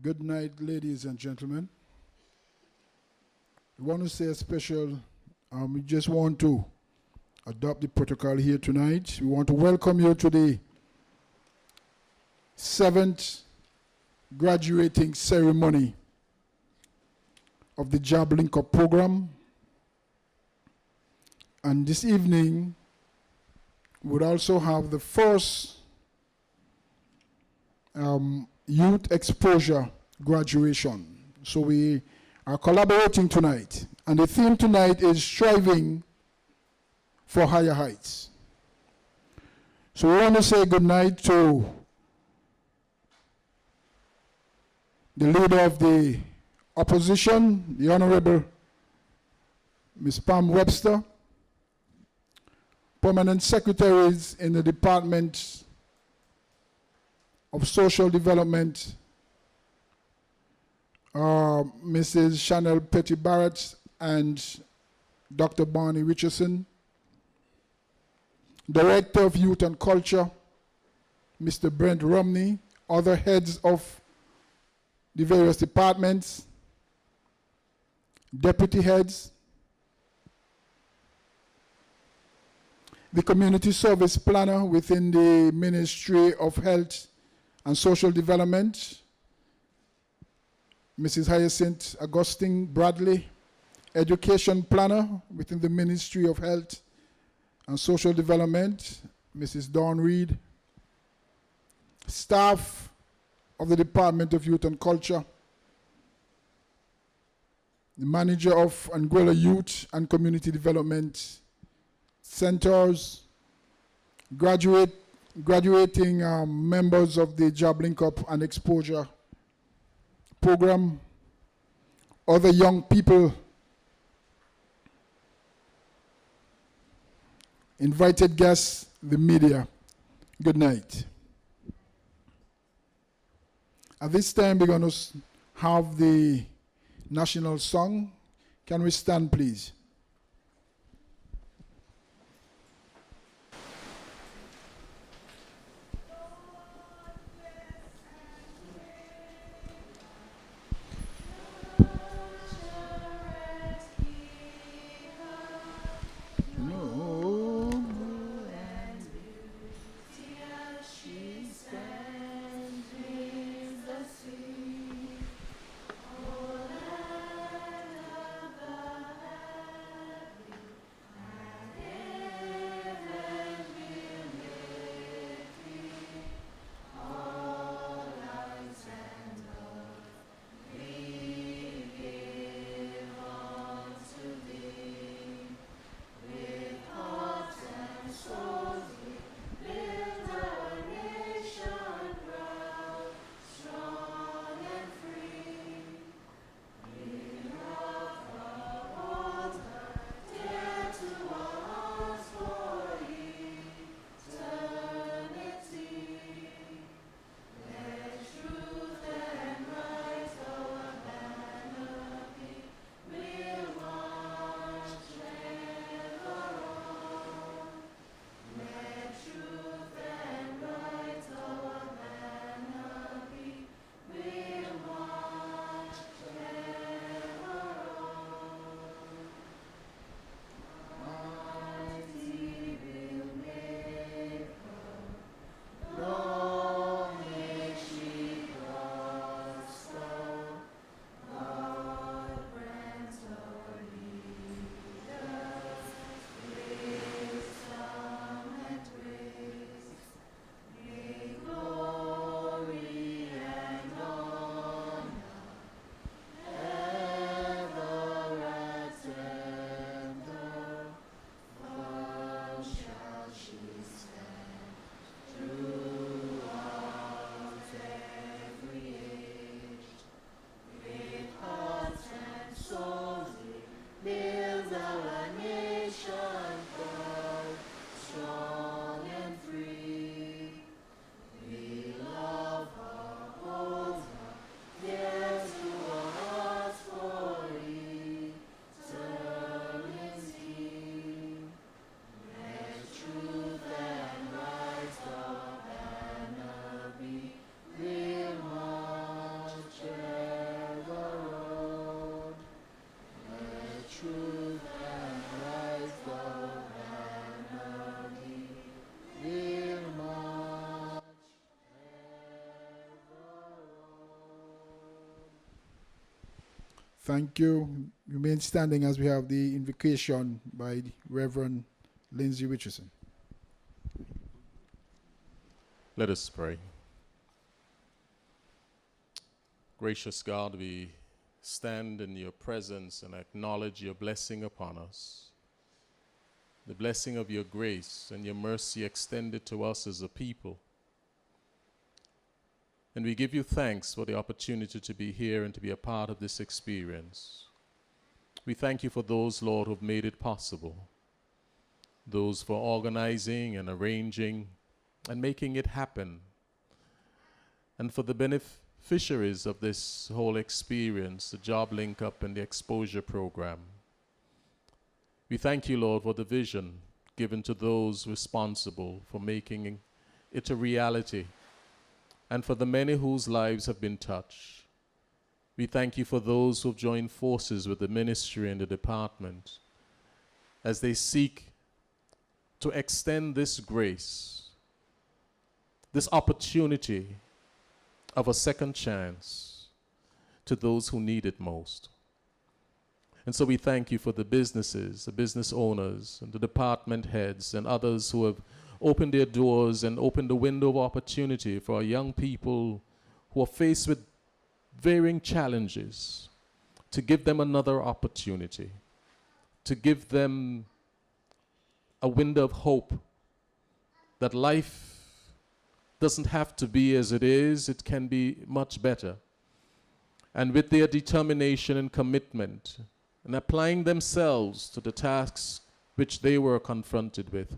Good night, ladies and gentlemen. We want to say a special, we just want to adopt the protocol here tonight. We want to welcome you to the 7th graduating ceremony of the Job Link Up program. And this evening, we would also have the first youth exposure graduation. So we are collaborating tonight. And the theme tonight is striving for higher heights. So we want to say good night to the leader of the opposition, the Honorable Ms. Pam Webster, permanent secretaries in the Department of Social Development, Mrs. Chanel Petty Barrett and Dr. Barney Richardson, Director of Youth and Culture, Mr. Brent Romney, other heads of the various departments, deputy heads, the community service planner within the Ministry of Health and Social Development, Mrs. Hyacinth Augustine Bradley, education planner within the Ministry of Health and Social Development, Mrs. Dawn Reed, staff of the Department of Youth and Culture, the manager of Anguilla Youth and Community Development Centers, graduating members of the Job Link Up and Exposure program, other young people, invited guests, the media. Good night. At this time, we're going to have the national song. Can we stand, please? Thank you. Remain standing as we have the invocation by Reverend Lindsay Richardson. Let us pray. Gracious God, we stand in your presence and acknowledge your blessing upon us, the blessing of your grace and your mercy extended to us as a people. And we give you thanks for the opportunity to be here and to be a part of this experience. We thank you for those, Lord, who've made it possible, those for organizing and arranging and making it happen, and for the beneficiaries of this whole experience, the Job Link Up and the Exposure Program. We thank you, Lord, for the vision given to those responsible for making it a reality, and for the many whose lives have been touched. We thank you for those who have joined forces with the ministry and the department as they seek to extend this grace, this opportunity of a second chance to those who need it most. And so we thank you for the businesses, the business owners, and the department heads, and others who have opened their doors and opened the window of opportunity for our young people who are faced with varying challenges, to give them another opportunity, to give them a window of hope that life doesn't have to be as it is, it can be much better. And with their determination and commitment, and applying themselves to the tasks which they were confronted with,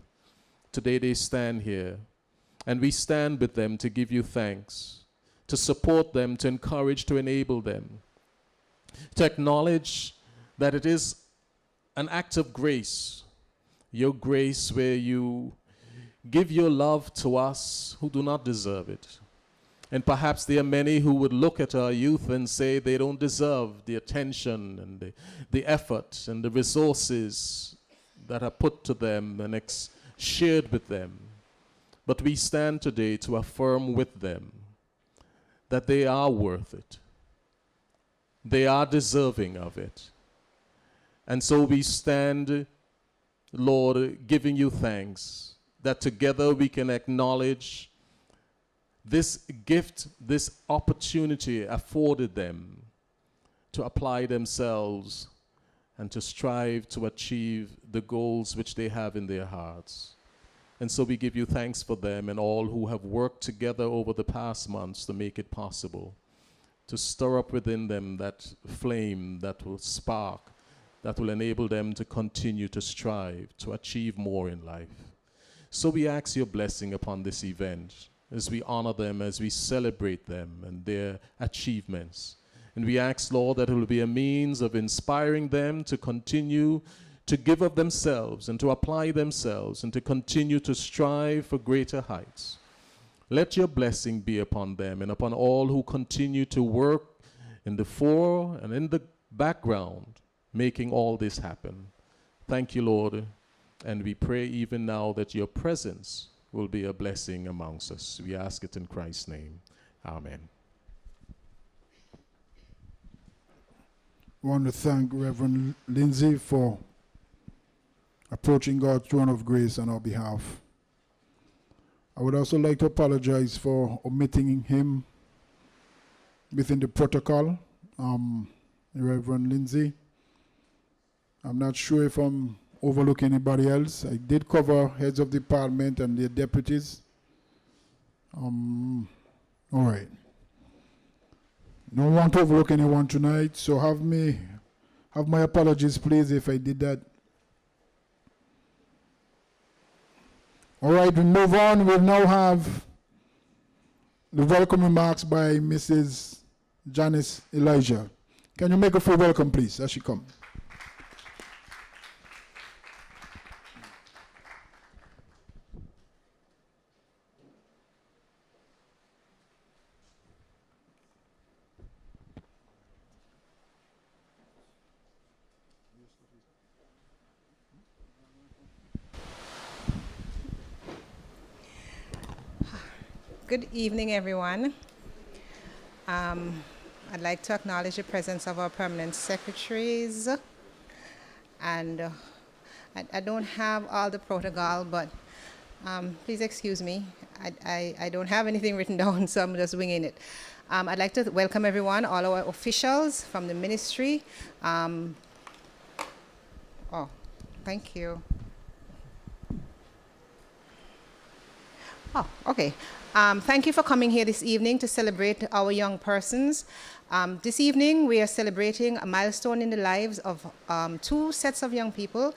today they stand here, and we stand with them to give you thanks, to support them, to encourage, to enable them, to acknowledge that it is an act of grace, your grace where you give your love to us who do not deserve it. And perhaps there are many who would look at our youth and say they don't deserve the attention and the effort and the resources that are put to them and shared with them. But we stand today to affirm with them that they are worth it. They are deserving of it. And so we stand, Lord, giving you thanks that together we can acknowledge this gift, this opportunity afforded them to apply themselves and to strive to achieve the goals which they have in their hearts. And so we give you thanks for them and all who have worked together over the past months to make it possible, to stir up within them that flame that will spark, that will enable them to continue to strive, to achieve more in life. So we ask your blessing upon this event as we honor them, as we celebrate them and their achievements. And we ask, Lord, that it will be a means of inspiring them to continue to give of themselves and to apply themselves and to continue to strive for greater heights. Let your blessing be upon them and upon all who continue to work in the fore and in the background, making all this happen. Thank you, Lord. And we pray even now that your presence will be a blessing amongst us. We ask it in Christ's name. Amen. I want to thank Reverend Lindsay for approaching God's throne of grace on our behalf. I would also like to apologize for omitting him within the protocol. Reverend Lindsay, I'm not sure if I'm overlooking anybody else. I did cover heads of department and their deputies. All right. Don't want to overlook anyone tonight, so have my apologies, please, if I did that. All right, we move on. We'll now have the welcome remarks by Mrs. Janice Elijah. Can you make a full welcome, please, as she comes? Good evening, everyone. I'd like to acknowledge the presence of our permanent secretaries. And I don't have all the protocol, but please excuse me. I don't have anything written down, so I'm just winging it. I'd like to welcome everyone, all our officials from the ministry. Oh, thank you. Oh, okay. Thank you for coming here this evening to celebrate our young persons. This evening, we are celebrating a milestone in the lives of two sets of young people.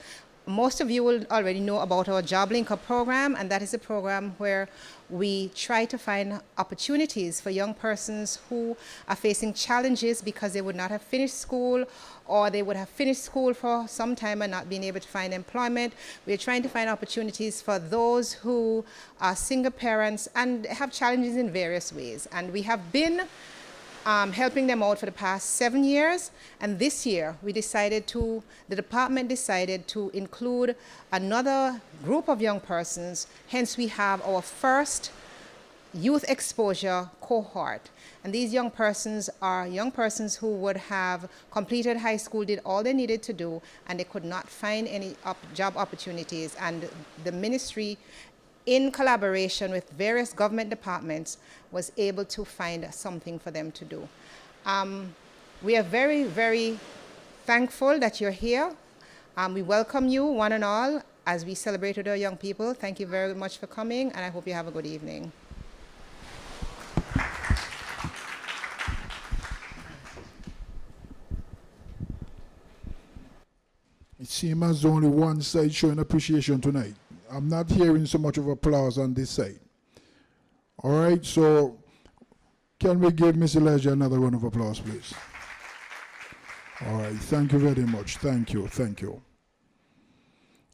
Most of you will already know about our Job Link Up program, and that is a program where we try to find opportunities for young persons who are facing challenges because they would not have finished school, or they would have finished school for some time and not been able to find employment. We are trying to find opportunities for those who are single parents and have challenges in various ways. And we have been helping them out for the past 7 years, and this year the department decided to include another group of young persons. Hence we have our first youth exposure cohort. And these young persons are young persons who would have completed high school, did all they needed to do, and they could not find any job opportunities. And the ministry, in collaboration with various government departments, was able to find something for them to do. We are very, very thankful that you're here. We welcome you, one and all, as we celebrate with our young people. Thank you very much for coming, and I hope you have a good evening. It seems as only one side showing appreciation tonight. I'm not hearing so much of applause on this side. All right, so can we give Ms. Elijah another round of applause, please? All right, thank you very much. Thank you, thank you.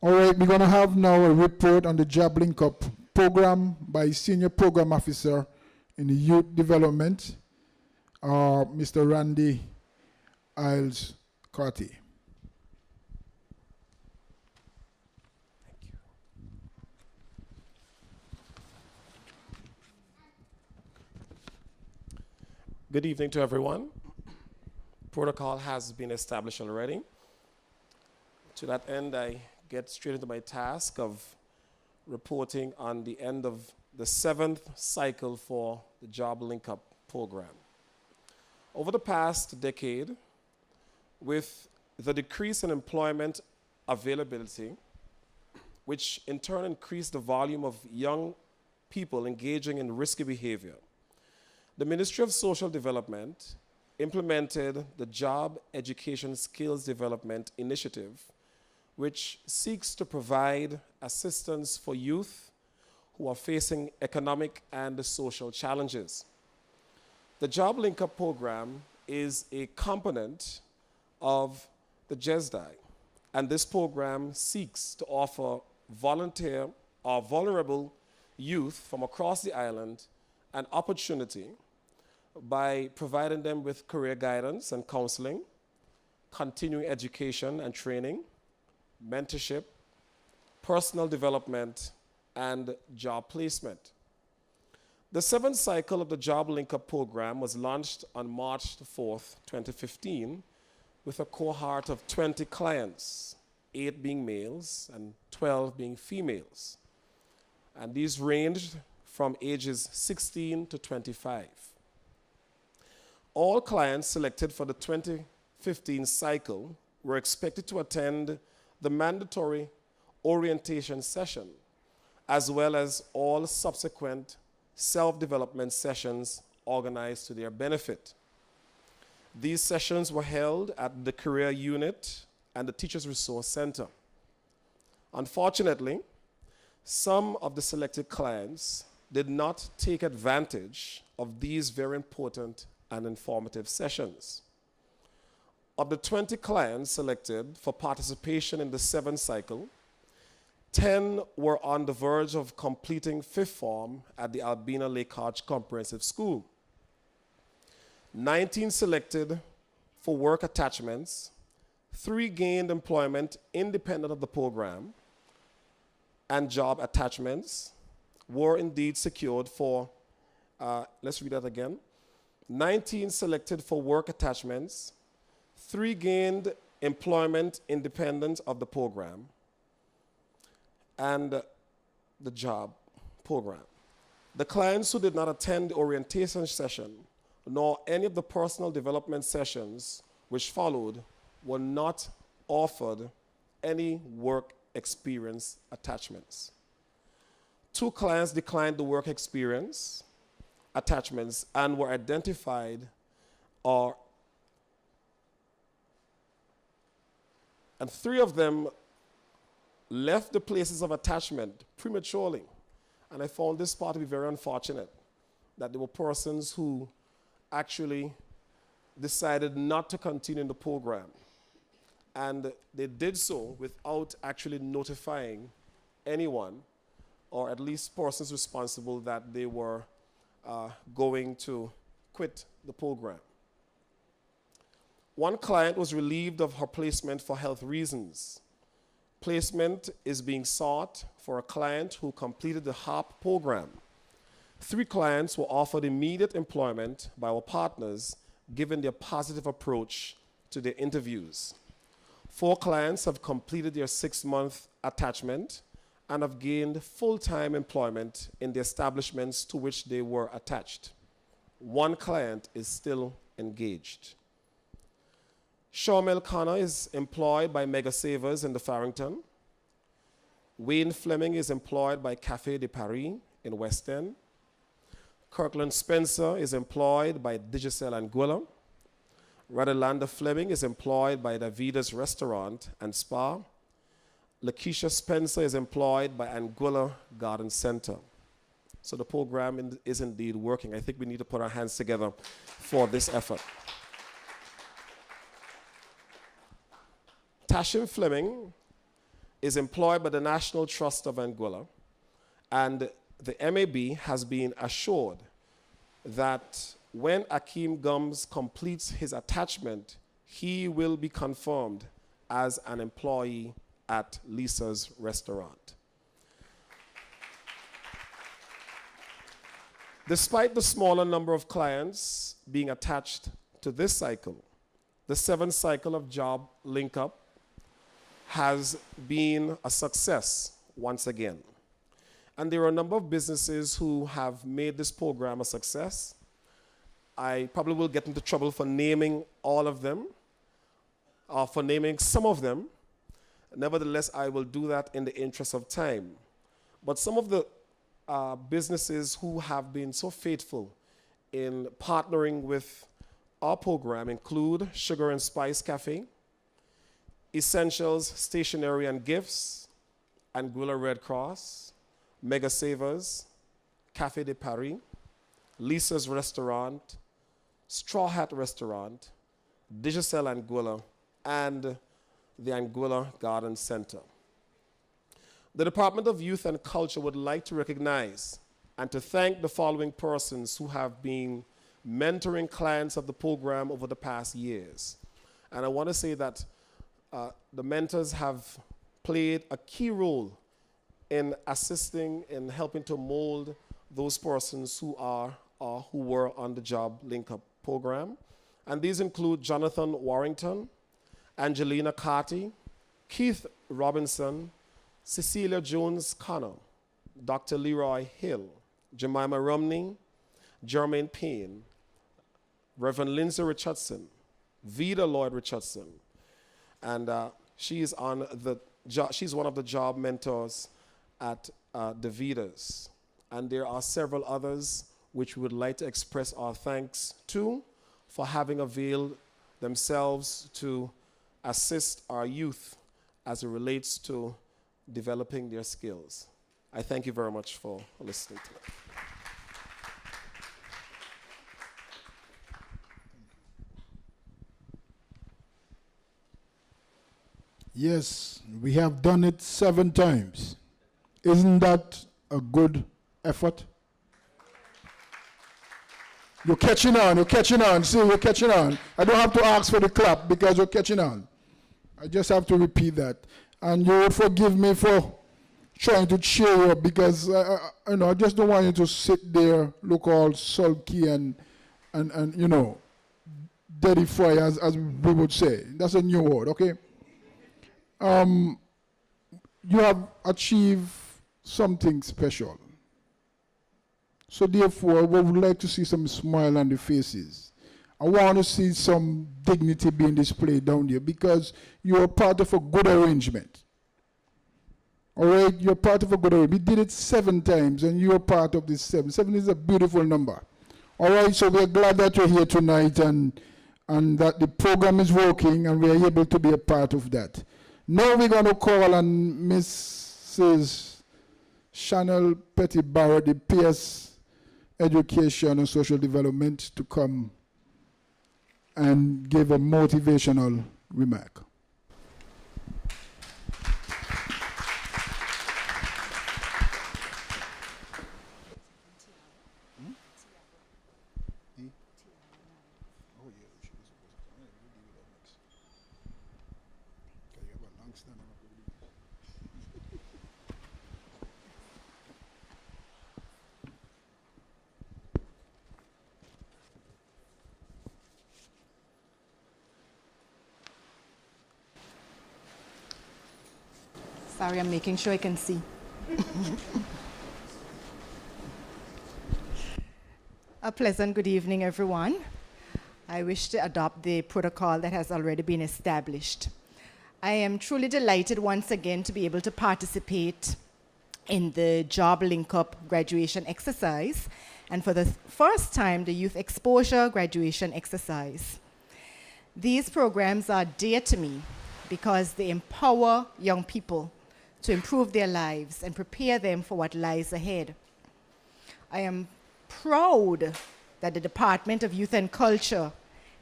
All right, we're going to have now a report on the Job Link Up program by Senior Program Officer in the Youth Development, Mr. Randy Iles Carty. Good evening to everyone. Protocol has been established already. To that end, I get straight into my task of reporting on the end of the 7th cycle for the Job Link Up program. Over the past decade, with the decrease in employment availability, which in turn increased the volume of young people engaging in risky behavior, the Ministry of Social Development implemented the Job Education Skills Development Initiative, which seeks to provide assistance for youth who are facing economic and social challenges. The Job Link Up program is a component of the JESDI, and this program seeks to offer volunteer or vulnerable youth from across the island an opportunity by providing them with career guidance and counseling, continuing education and training, mentorship, personal development, and job placement. The 7th cycle of the Job Link Up program was launched on March 4th, 2015, with a cohort of 20 clients, 8 being males and 12 being females. And these ranged from ages 16 to 25. All clients selected for the 2015 cycle were expected to attend the mandatory orientation session, as well as all subsequent self-development sessions organized to their benefit. These sessions were held at the Career Unit and the Teachers Resource Center. Unfortunately, some of the selected clients did not take advantage of these very important and informative sessions. Of the 20 clients selected for participation in the 7th cycle, 10 were on the verge of completing 5th form at the Albina Lake Arch Comprehensive School. 19 selected for work attachments, 3 gained employment independent of the program, and job attachments were indeed secured for, let's read that again. 19 selected for work attachments, 3 gained employment independent of the program and the job program. The clients who did not attend the orientation session nor any of the personal development sessions which followed were not offered any work experience attachments. 2 clients declined the work experience attachments and were identified and 3 of them left the places of attachment prematurely. And I found this part to be very unfortunate, that there were persons who actually decided not to continue in the program. And they did so without actually notifying anyone, or at least persons responsible, that they were going to quit the program. 1 client was relieved of her placement for health reasons. Placement is being sought for a client who completed the HARP program. 3 clients were offered immediate employment by our partners, given their positive approach to their interviews. 4 clients have completed their 6-month attachment and have gained full-time employment in the establishments to which they were attached. 1 client is still engaged. Shawmel Connor is employed by Mega Savers in the Farrington. Wayne Fleming is employed by Café de Paris in West End. Kirkland Spencer is employed by Digicel Anguilla. Radilanda Fleming is employed by Davida's Restaurant and Spa. Lakeisha Spencer is employed by Anguilla Garden Center. So the program is indeed working. I think we need to put our hands together for this effort. Tashim Fleming is employed by the National Trust of Anguilla, and the MAB has been assured that when Akeem Gums completes his attachment, he will be confirmed as an employee at Lisa's Restaurant. Despite the smaller number of clients being attached to this cycle, the 7th cycle of Job Link Up has been a success once again. And there are a number of businesses who have made this program a success. I probably will get into trouble for naming all of them, or for naming some of them. Nevertheless, I will do that in the interest of time. But some of the businesses who have been so faithful in partnering with our program include Sugar and Spice Cafe, Essentials Stationery and Gifts, Anguilla Red Cross, Mega Savers, Café de Paris, Lisa's Restaurant, Straw Hat Restaurant, Digicel Anguilla, and the Anguilla Garden Center. The Department of Youth and Culture would like to recognize and to thank the following persons who have been mentoring clients of the program over the past years. And I want to say that the mentors have played a key role in assisting, in helping to mold those persons who were on the Job Link Up program. And these include Jonathan Warrington, Angelina Carty, Keith Robinson, Cecilia Jones Connor, Dr. Leroy Hill, Jemima Romney, Jermaine Payne, Reverend Lindsay Richardson, Vida Lloyd Richardson, and she's one of the job mentors at Davida's. And there are several others which we would like to express our thanks to for having availed themselves to assist our youth as it relates to developing their skills. I thank you very much for listening to me. Yes, we have done it 7 times. Isn't that a good effort? You're catching on, See, you're catching on. I don't have to ask for the clap because you're catching on. I just have to repeat that. And you will forgive me for trying to cheer you up because I just don't want you to sit there, look all sulky and and you know, dirty fry, as we would say. That's a new word, okay? You have achieved something special. So therefore, we would like to see some smile on the faces. I want to see some dignity being displayed down there because you are part of a good arrangement. All right, you're part of a good arrangement. We did it 7 times and you're part of this 7. 7 is a beautiful number. All right, so we're glad that you're here tonight and that the program is working and we're able to be a part of that. Now we're going to call on Mrs. Chanel Petty Barrett, the PS Education and Social Development, to come and give a motivational remark. Sorry, I'm making sure I can see. A pleasant good evening, everyone. I wish to adopt the protocol that has already been established. I am truly delighted once again to be able to participate in the Job Link Up graduation exercise, and for the first time, the Youth Exposure graduation exercise. These programs are dear to me because they empower young people to improve their lives and prepare them for what lies ahead. I am proud that the Department of Youth and Culture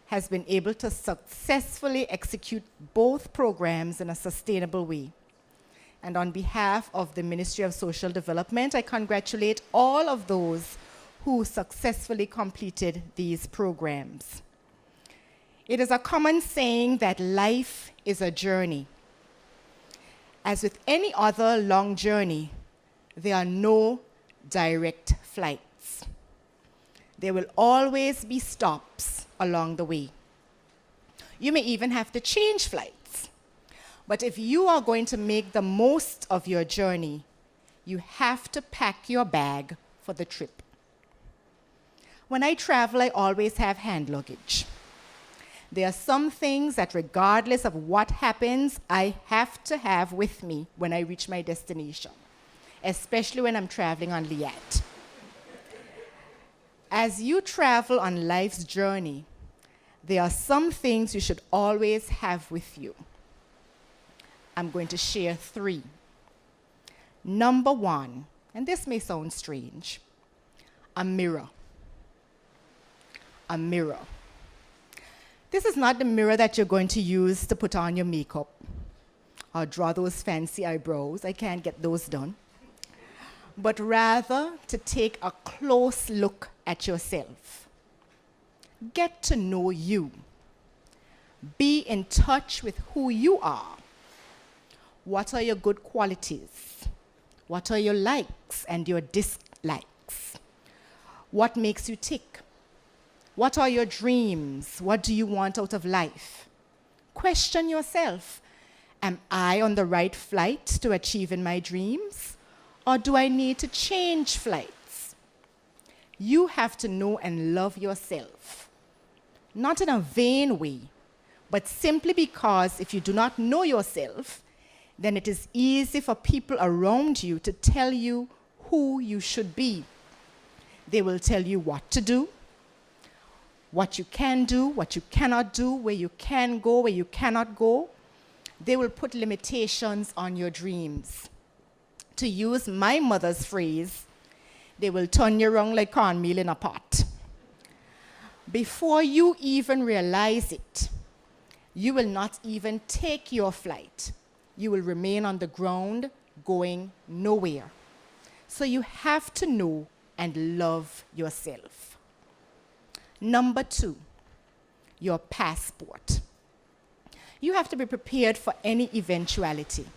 has been able to successfully execute both programs in a sustainable way. And on behalf of the Ministry of Social Development, I congratulate all of those who successfully completed these programs. It is a common saying that life is a journey. As with any other long journey, there are no direct flights. There will always be stops along the way. You may even have to change flights. But if you are going to make the most of your journey, you have to pack your bag for the trip. When I travel, I always have hand luggage. There are some things that regardless of what happens, I have to have with me when I reach my destination, especially when I'm traveling on Liat. As you travel on life's journey, there are some things you should always have with you. I'm going to share 3. Number 1, and this may sound strange, a mirror. A mirror. This is not the mirror that you're going to use to put on your makeup or draw those fancy eyebrows. I can't get those done. But rather to take a close look at yourself. Get to know you. Be in touch with who you are. What are your good qualities? What are your likes and your dislikes? What makes you tick? What are your dreams? What do you want out of life? Question yourself. Am I on the right flight to achieving my dreams? Or do I need to change flights? You have to know and love yourself. Not in a vain way, but simply because if you do not know yourself, then it is easy for people around you to tell you who you should be. They will tell you what to do, what you can do, what you cannot do, where you can go, where you cannot go. They will put limitations on your dreams. To use my mother's phrase, they will turn you around like cornmeal in a pot. Before you even realize it, you will not even take your flight. You will remain on the ground, going nowhere. So you have to know and love yourself. Number 2, your passport. You have to be prepared for any eventuality.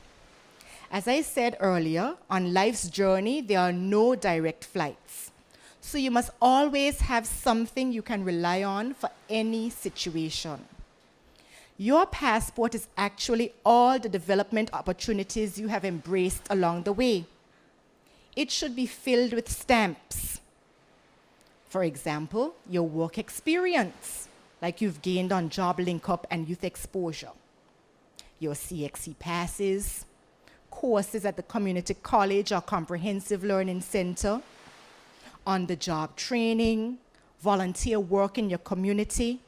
As I said earlier, on life's journey, there are no direct flights. So you must always have something you can rely on for any situation. Your passport is actually all the development opportunities you have embraced along the way. It should be filled with stamps. For example, your work experience, like you've gained on Job Link Up and Youth Exposure. Your CXC passes, courses at the community college or comprehensive learning center, on-the-job training, volunteer work in your community,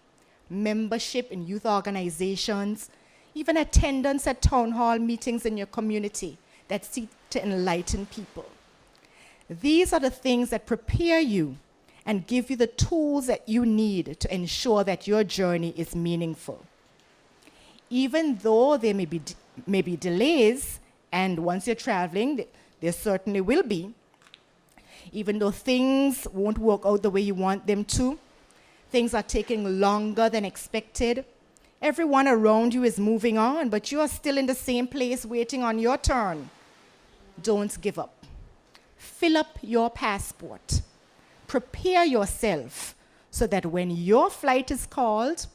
membership in youth organizations, even attendance at town hall meetings in your community that seek to enlighten people. These are the things that prepare you and give you the tools that you need to ensure that your journey is meaningful. Even though there may be delays, and once you're traveling, there certainly will be, even though things won't work out the way you want them to, things are taking longer than expected, everyone around you is moving on, but you are still in the same place waiting on your turn. Don't give up. Fill up your passport. Prepare yourself so that when your flight is called,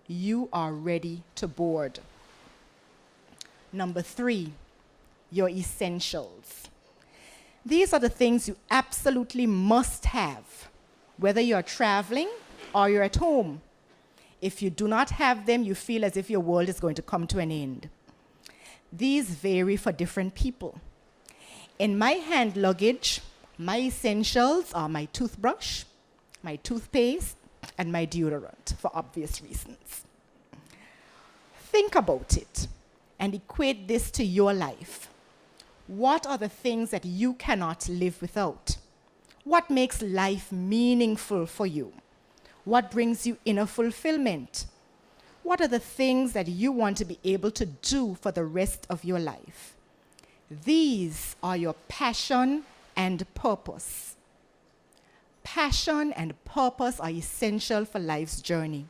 you are ready to board. Number 3, your essentials. These are the things you absolutely must have, whether you're traveling or you're at home. If you do not have them, you feel as if your world is going to come to an end. These vary for different people. In my hand luggage, my essentials are my toothbrush, my toothpaste, and my deodorant, for obvious reasons. Think about it and equate this to your life. What are the things that you cannot live without? What makes life meaningful for you? What brings you inner fulfillment? What are the things that you want to be able to do for the rest of your life? These are your passion and purpose. Passion and purpose are essential for life's journey.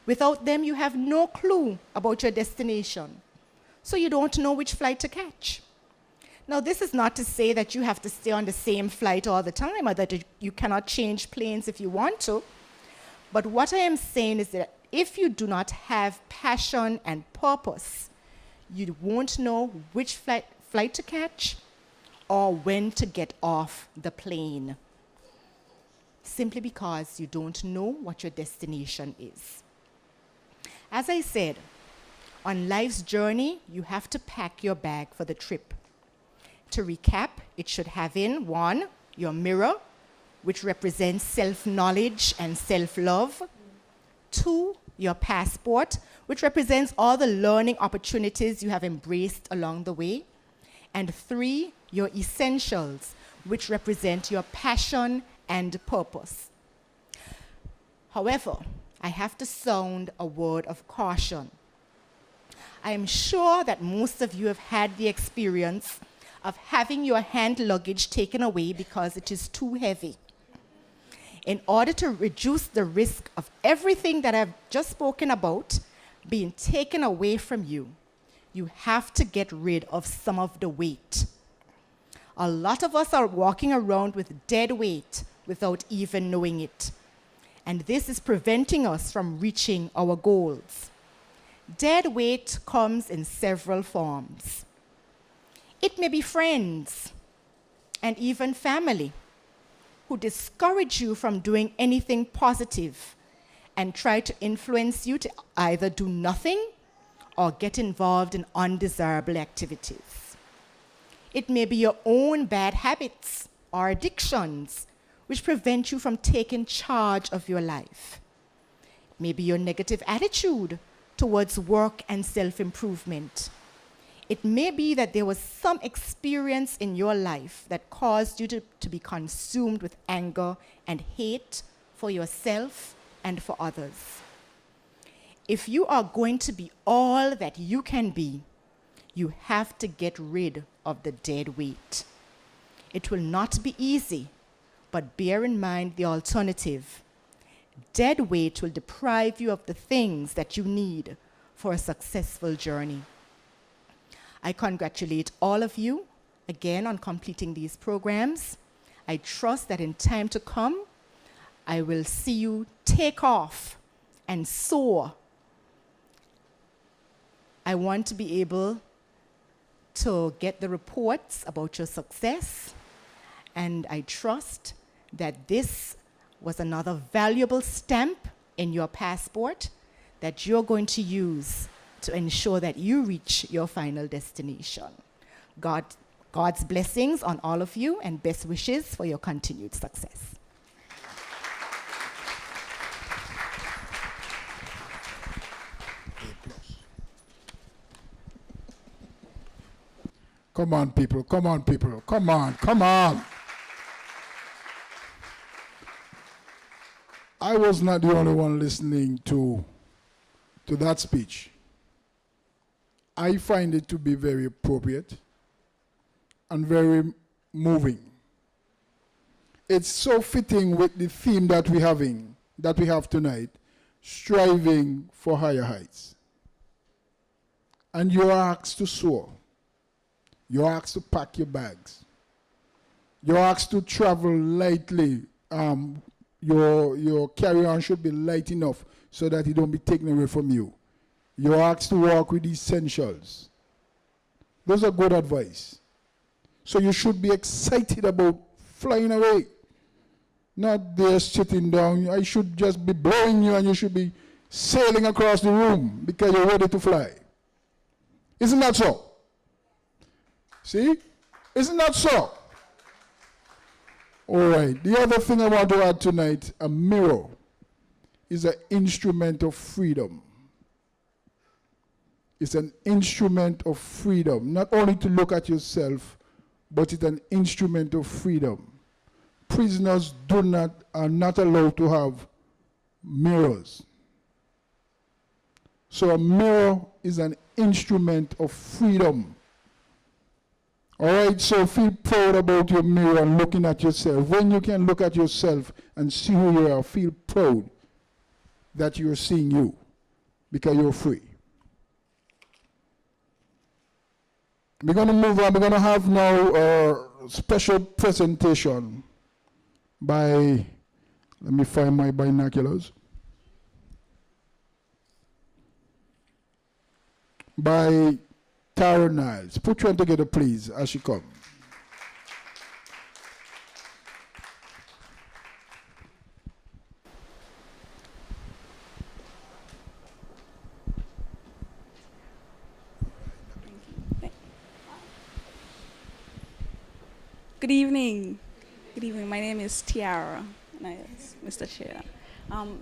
Without them, you have no clue about your destination, so you don't know which flight to catch. Now, this is not to say that you have to stay on the same flight all the time or that you cannot change planes if you want to. But what I am saying is that if you do not have passion and purpose, you won't know which flight to catch or when to get off the plane, simply because you don't know what your destination is. As I said, on life's journey, you have to pack your bag for the trip. To recap, it should have in 1, your mirror, which represents self-knowledge and self-love. 2, your passport, which represents all the learning opportunities you have embraced along the way. And 3, your essentials, which represent your passion and purpose. However, I have to sound a word of caution. I am sure that most of you have had the experience of having your hand luggage taken away because it is too heavy. In order to reduce the risk of everything that I've just spoken about being taken away from you, you have to get rid of some of the weight. A lot of us are walking around with dead weight without even knowing it. And this is preventing us from reaching our goals. Dead weight comes in several forms. It may be friends and even family who discourage you from doing anything positive and try to influence you to either do nothing or get involved in undesirable activities. It may be your own bad habits or addictions which prevent you from taking charge of your life. It may be your negative attitude towards work and self-improvement. It may be that there was some experience in your life that caused you to be consumed with anger and hate for yourself and for others. If you are going to be all that you can be, you have to get rid of the dead weight. It will not be easy, but bear in mind the alternative. Dead weight will deprive you of the things that you need for a successful journey. I congratulate all of you again on completing these programs. I trust that in time to come, I will see you take off and soar. I want to be able to get the reports about your success, and I trust that this was another valuable stamp in your passport that you're going to use to ensure that you reach your final destination. God's blessings on all of you and best wishes for your continued success. Come on, people. Come on, people. Come on. Come on. I was not the only one listening to that speech. I find it to be very appropriate and very moving. It's so fitting with the theme that we have tonight, striving for higher heights. And you are asked to soar. You're asked to pack your bags. You're asked to travel lightly. Your carry-on should be light enough so that it don't be taken away from you. You're asked to walk with essentials. Those are good advice. So you should be excited about flying away. Not there sitting down. I should just be blowing you and you should be sailing across the room because you're ready to fly. Isn't that so? See? Isn't that so? All right. The other thing I want to add tonight, a mirror is an instrument of freedom. It's an instrument of freedom. Not only to look at yourself, but it's an instrument of freedom. Prisoners are not allowed to have mirrors. So a mirror is an instrument of freedom. All right, so feel proud about your mirror and looking at yourself. When you can look at yourself and see who you are, feel proud that you're seeing you because you're free. We're going to move on. We're going to have now a special presentation by, let me find my binoculars, by Tara Niles. Put your hand together, please, as she comes. Good evening. Good evening. My name is Tiara, Mr. Chair.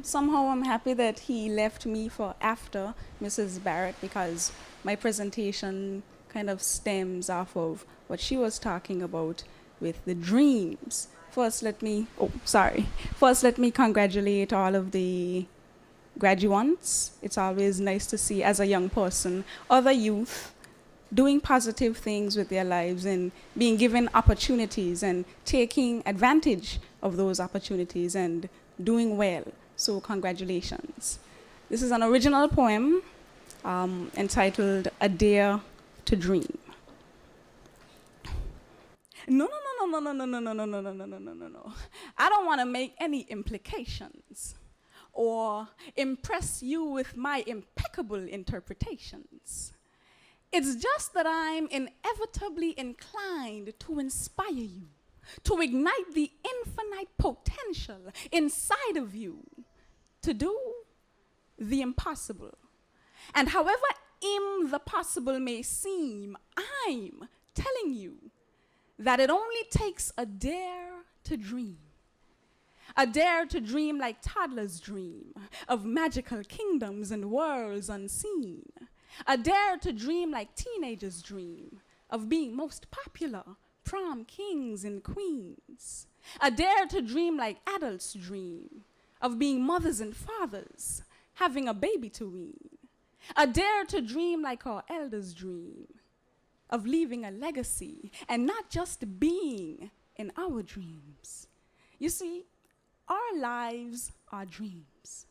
Somehow I'm happy that he left me for after Mrs. Barrett because my presentation kind of stems off of what she was talking about with the dreams. First, let me congratulate all of the graduates. It's always nice to see, as a young person, other youth doing positive things with their lives and being given opportunities and taking advantage of those opportunities and doing well. So congratulations. This is an original poem entitled A Dare to Dream. No. I don't want to make any implications or impress you with my impeccable interpretations. It's just that I'm inevitably inclined to inspire you, to ignite the infinite potential inside of you to do the impossible. And however impossible may seem, I'm telling you that it only takes a dare to dream. A dare to dream like toddlers dream of magical kingdoms and worlds unseen. A dare to dream like teenagers dream of being most popular, prom kings and queens. A dare to dream like adults dream of being mothers and fathers, having a baby to wean. A dare to dream like our elders dream of leaving a legacy and not just being in our dreams. You see, our lives are dreams.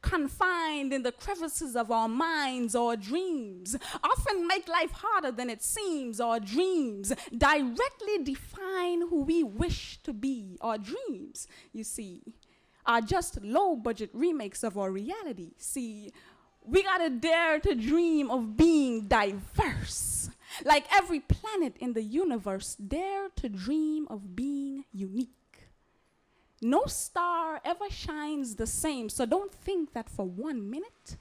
Confined in the crevices of our minds, our dreams often make life harder than it seems. Our dreams directly define who we wish to be. Our dreams, you see, are just low-budget remakes of our reality. See, we gotta dare to dream of being diverse. Like every planet in the universe, dare to dream of being unique. No star ever shines the same, so don't think that for 1 minute,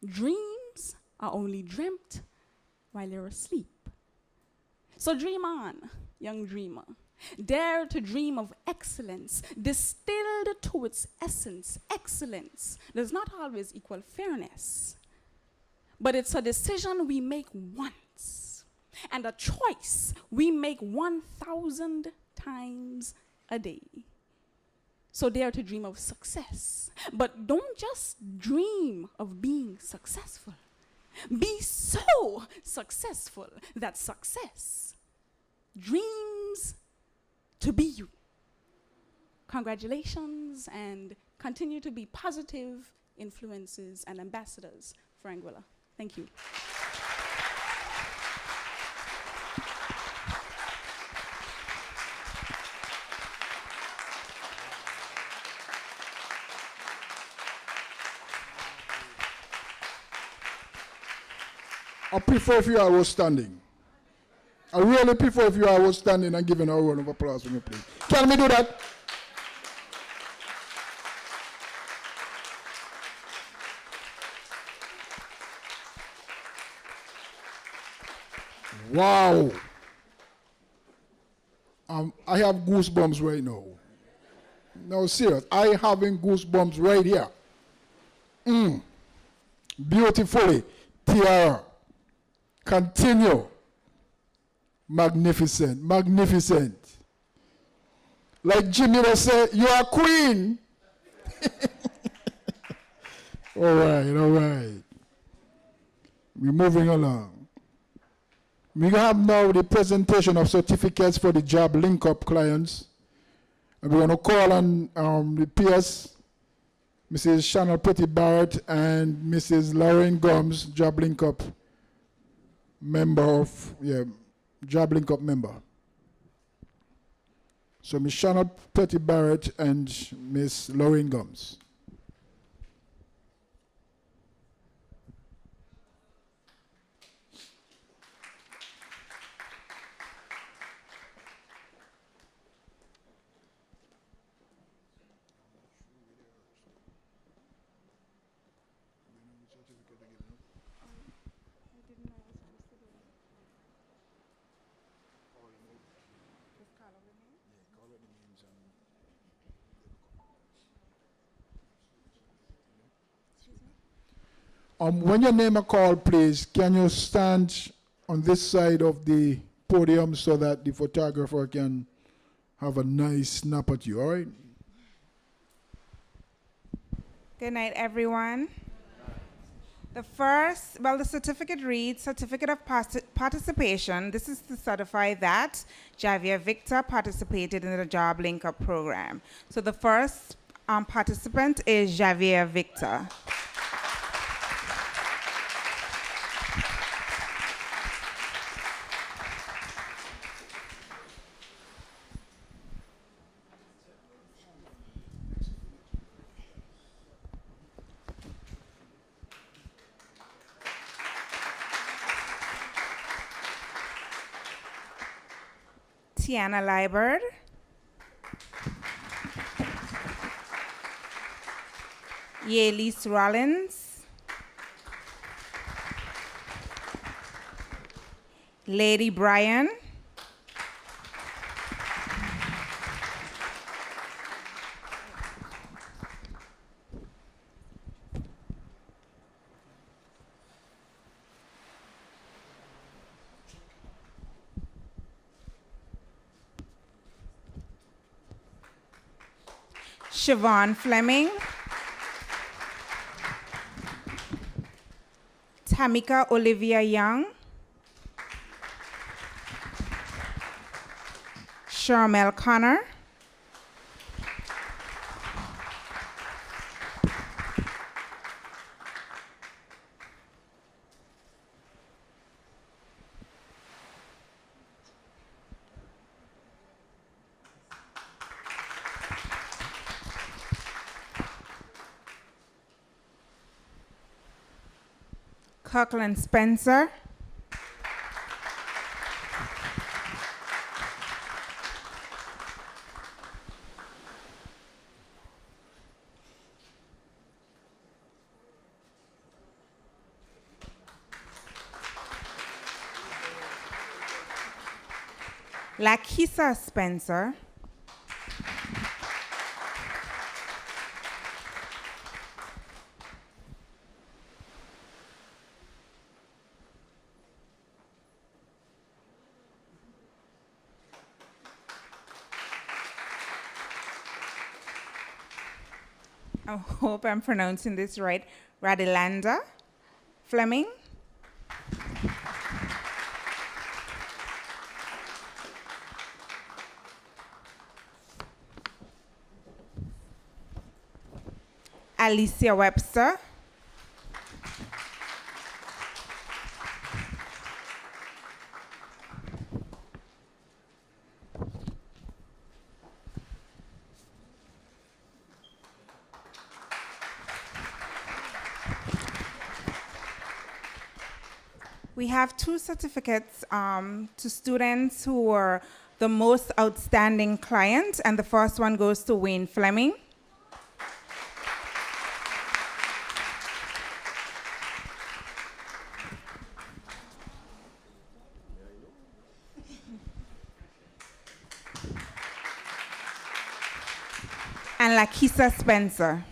dreams are only dreamt while you're asleep. So dream on, young dreamer. Dare to dream of excellence, distilled to its essence. Excellence does not always equal fairness, but it's a decision we make once, and a choice we make 1,000 times a day. So dare to dream of success, but don't just dream of being successful. Be so successful that success dreams to be you. Congratulations, and continue to be positive influences and ambassadors for Anguilla. Thank you. I prefer if you all was standing. I really prefer if you all was standing and giving a round of applause for me, please. Can we do that? Wow. I have goosebumps right now. No, serious. I having goosebumps right here. Beautifully. Tiara. Continue. Magnificent. Magnificent. Like Jimmy will say, you are queen. All right, all right. We're moving along. We have now the presentation of certificates for the job link-up clients. And we're going to call on the peers, Mrs. Chanel Petty Barrett and Mrs. Lauren Gomes, job link-up member of, job link-up member. So Ms. Chanel Petty Barrett and Ms. Lauren Gomes. When your name are called, please, can you stand on this side of the podium so that the photographer can have a nice snap at you, all right? Good night, everyone. The certificate reads, Certificate of Participation. This is to certify that Javier Victor participated in the Job Link Up program. So the first participant is Javier Victor. Tiana Liebert. Yelise Rollins. Lady Bryan. Siobhan Fleming. Tamika Olivia Young. Sharmel Connor. Kirkland Spencer. Lakisa Spencer. I hope I'm pronouncing this right. Radilanda Fleming. Alicia Webster. We have 2 certificates to students who were the most outstanding client, and the first one goes to Wayne Fleming. And Lakisa Spencer.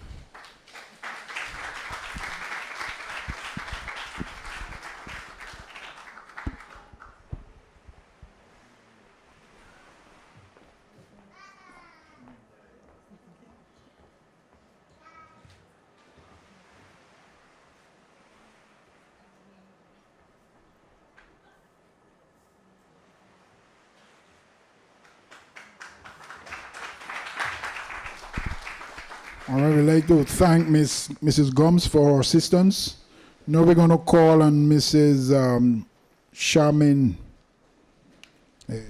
All right, we'd like to thank Mrs. Gomes for her assistance. Now we're going to call on Mrs. Charmin. What her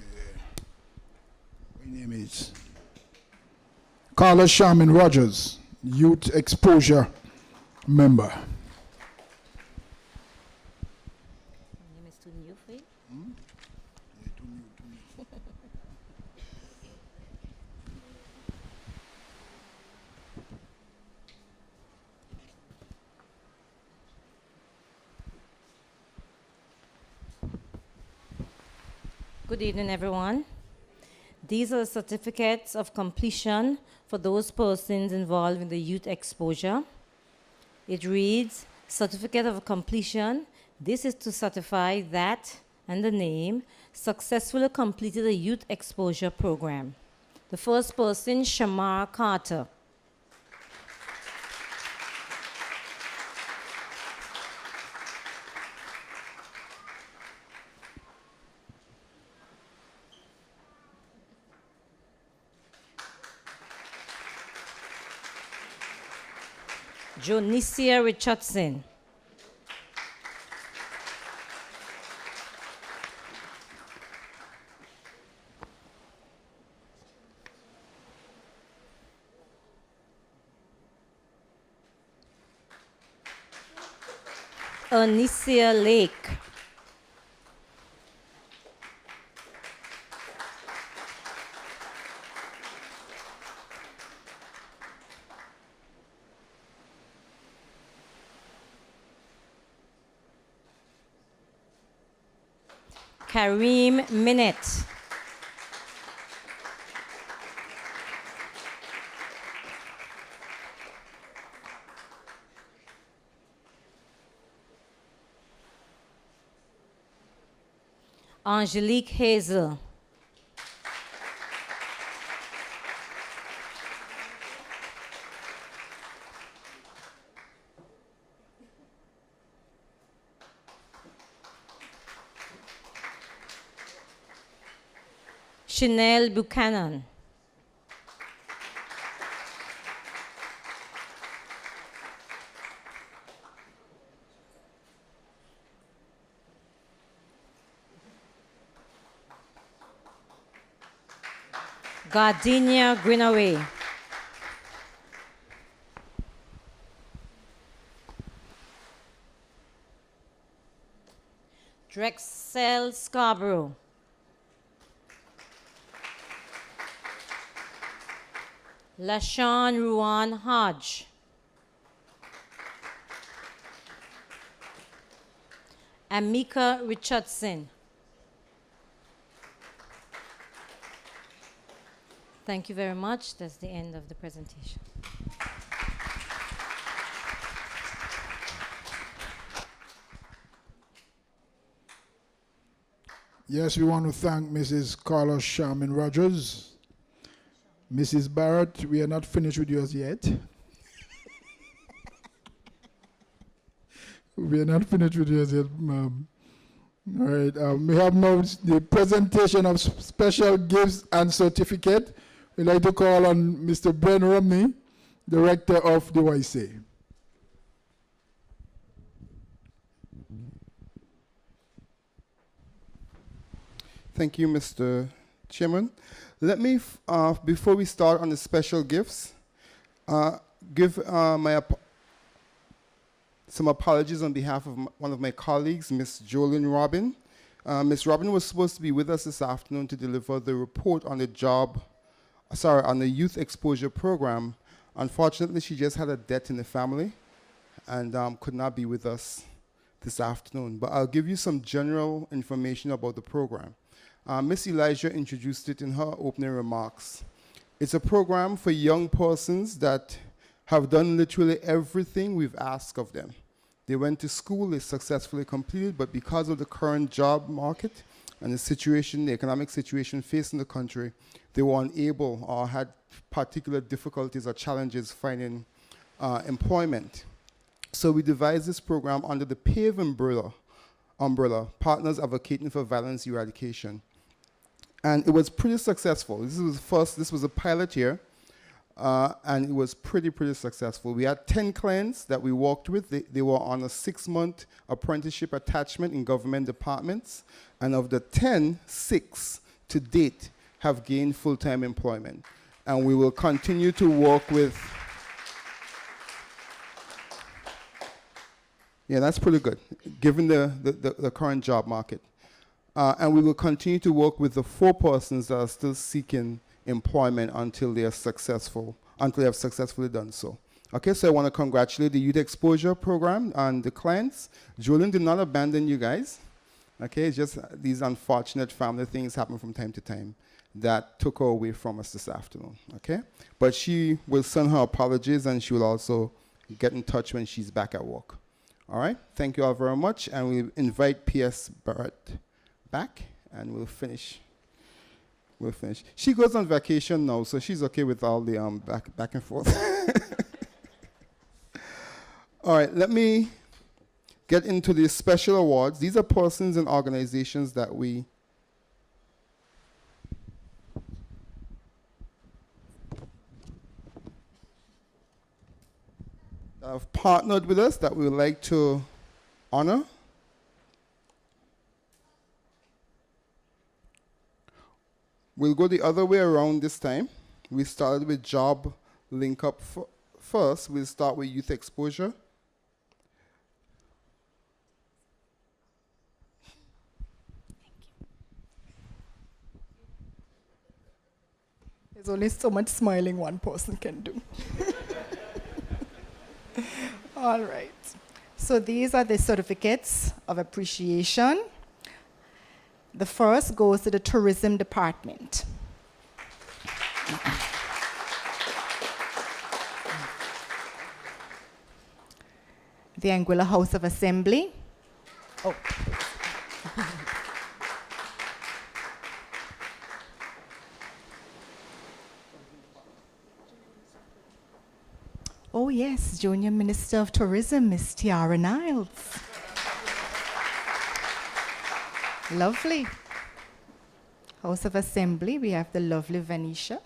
name is? Carla Charmin Rogers, Youth Exposure member. My name is too new for you. Good evening, everyone. These are certificates of completion for those persons involved in the youth exposure. It reads, Certificate of Completion. This is to certify that, and the name, successfully completed a youth exposure program. The first person, Shamar Carter. Jonicia Richardson. Anicia Lake. Kareem Minette. Angelique Hazel. Chanel Buchanan. Gardenia Greenaway. Drexel Scarborough. LaShawn Ruan Hodge. Amika Richardson. Thank you very much. That's the end of the presentation. Yes, we want to thank Mrs. Carlos Sharman Rogers. Mrs. Barrett, we are not finished with yours yet. We are not finished with yours yet, ma'am. All right, we have now the presentation of special gifts and certificate. We'd like to call on Mr. Brent Romney, Director of the YC. Thank you, Mr. Chairman. Let me, before we start on the special gifts, give some apologies on behalf of one of my colleagues, Ms. Jolene Robin. Ms. Robin was supposed to be with us this afternoon to deliver the report on the youth exposure program. Unfortunately, she just had a death in the family and could not be with us this afternoon. But I'll give you some general information about the program. Ms. Elijah introduced it in her opening remarks. It's a program for young persons that have done literally everything we've asked of them. They went to school, they successfully completed, but because of the current job market and the economic situation facing the country, they were unable or had particular difficulties or challenges finding employment. So we devised this program under the PAVE umbrella, Partners Advocating for Violence Eradication. And it was pretty successful. This was a pilot year, and it was pretty successful. We had 10 clients that we worked with. They were on a 6-month apprenticeship attachment in government departments, and of the 10, 6 to date have gained full-time employment. And we will continue to work with... Yeah, that's pretty good, given the current job market. And we will continue to work with the 4 persons that are still seeking employment until they have successfully done so. Okay, so I want to congratulate the Youth Exposure Program and the clients. Julian did not abandon you guys. Okay, it's just these unfortunate family things happen from time to time that took her away from us this afternoon. Okay, but she will send her apologies and she will also get in touch when she's back at work. All right, thank you all very much, and we invite P.S. Barrett back, and we'll finish. She goes on vacation now, so she's okay with all the back and forth. All right, let me get into the special awards. These are persons and organizations that we have partnered with us that we would like to honor. We'll go the other way around this time. We started with Job Link Up first. We'll start with Youth Exposure. There's only so much smiling one person can do. All right. So these are the certificates of appreciation. The first goes to the Tourism Department. The Anguilla House of Assembly. Oh. Oh yes, Junior Minister of Tourism, Ms. Tiara Niles. Lovely. House of Assembly, we have the lovely Vanisha.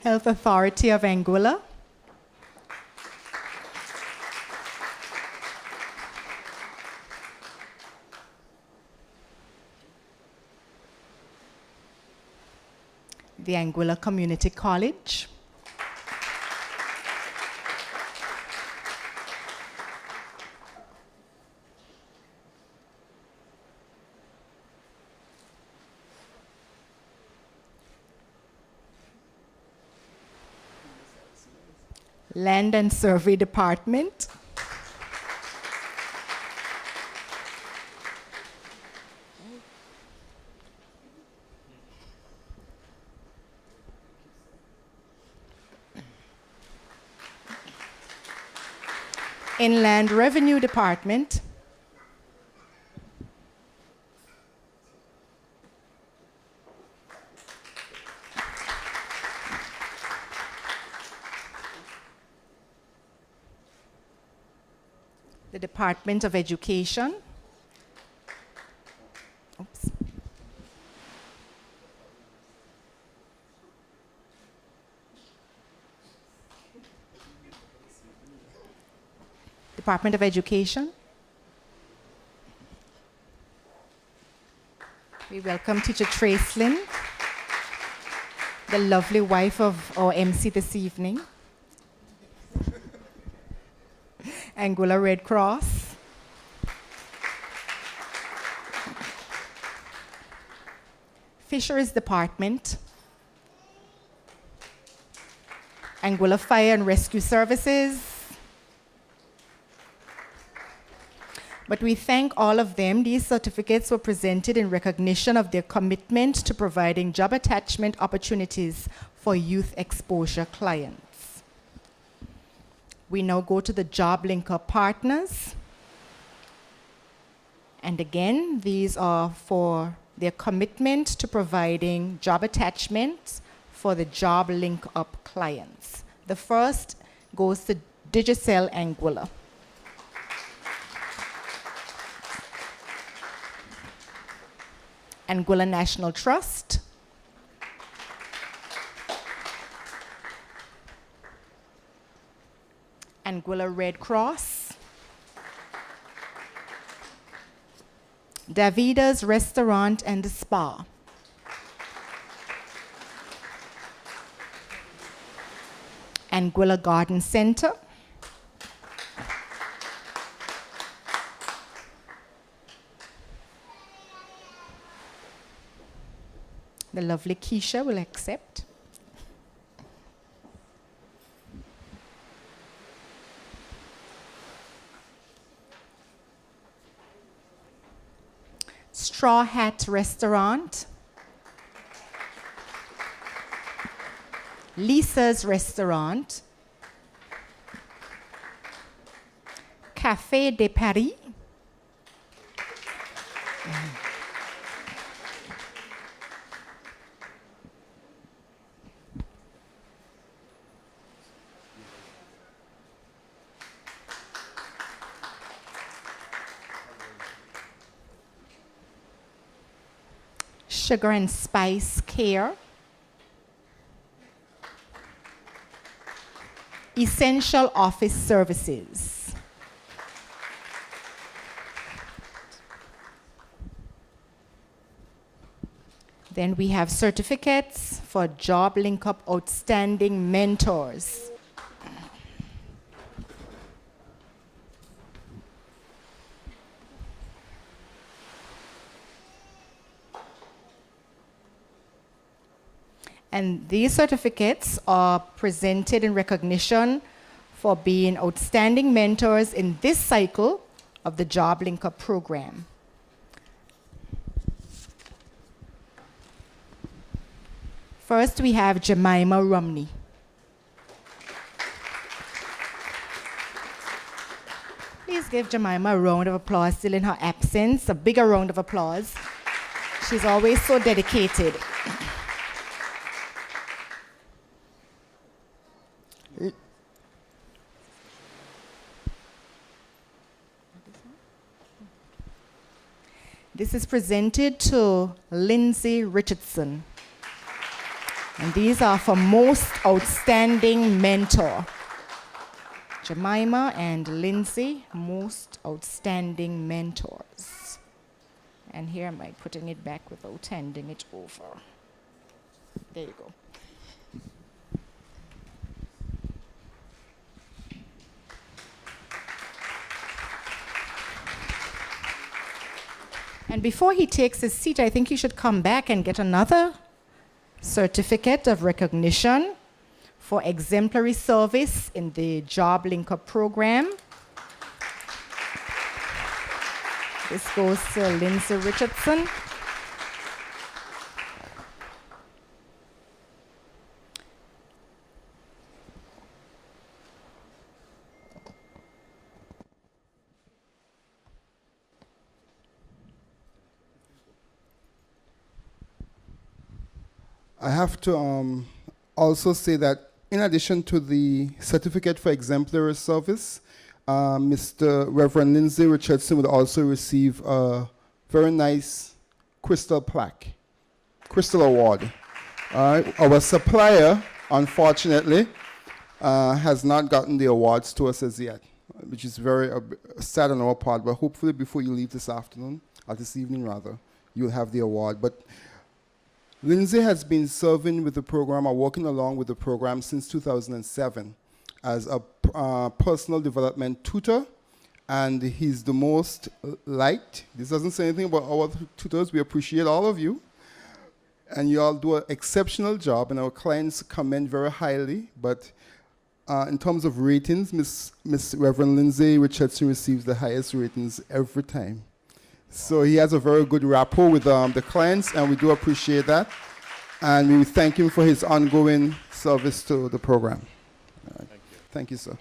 Health Authority of Anguilla. the Anguilla Community College, Land and Survey Department, Inland Revenue Department, the Department of Education, oops, Department of Education. We welcome Teacher Tracelyn, the lovely wife of our MC this evening. Anguilla Red Cross. Fisheries Department. Anguilla Fire and Rescue Services. But we thank all of them. These certificates were presented in recognition of their commitment to providing job attachment opportunities for youth exposure clients. We now go to the Job Linker partners. And again, these are for their commitment to providing job attachments for the Job Link Up clients. The first goes to Digicel Anguilla. Anguilla National Trust, Anguilla Red Cross, Davida's Restaurant and Spa, Anguilla Garden Center, the lovely Keisha will accept. Straw Hat Restaurant, Lisa's Restaurant, Café de Paris, Sugar and Spice Care, Essential Office Services, then we have certificates for Job Link Up Outstanding Mentors. And these certificates are presented in recognition for being outstanding mentors in this cycle of the Job Link Up program. First, we have Jemima Romney. Please give Jemima a round of applause, still in her absence, a bigger round of applause. She's always so dedicated. This is presented to Lindsay Richardson. And these are for most outstanding mentor. Jemima and Lindsay, most outstanding mentors. And here am I putting it back without handing it over. There you go. And before he takes his seat, I think he should come back and get another certificate of recognition for exemplary service in the Job Link-Up program. This goes to Lindsay Richardson. I have to also say that in addition to the certificate for exemplary service, Mr. Reverend Lindsay Richardson would also receive a very nice crystal plaque, crystal award. Our supplier, unfortunately, has not gotten the awards to us as yet, which is very sad on our part, but hopefully before you leave this afternoon, or this evening rather, you'll have the award. But Lindsay has been serving with the program or working along with the program since 2007 as a personal development tutor, and he's the most liked. This doesn't say anything about our tutors. We appreciate all of you, and you all do an exceptional job, and our clients commend very highly. But in terms of ratings, Miss Reverend Lindsay Richardson receives the highest ratings every time. So he has a very good rapport with the clients, and we do appreciate that. And we thank him for his ongoing service to the program. Thank you. Thank you, sir.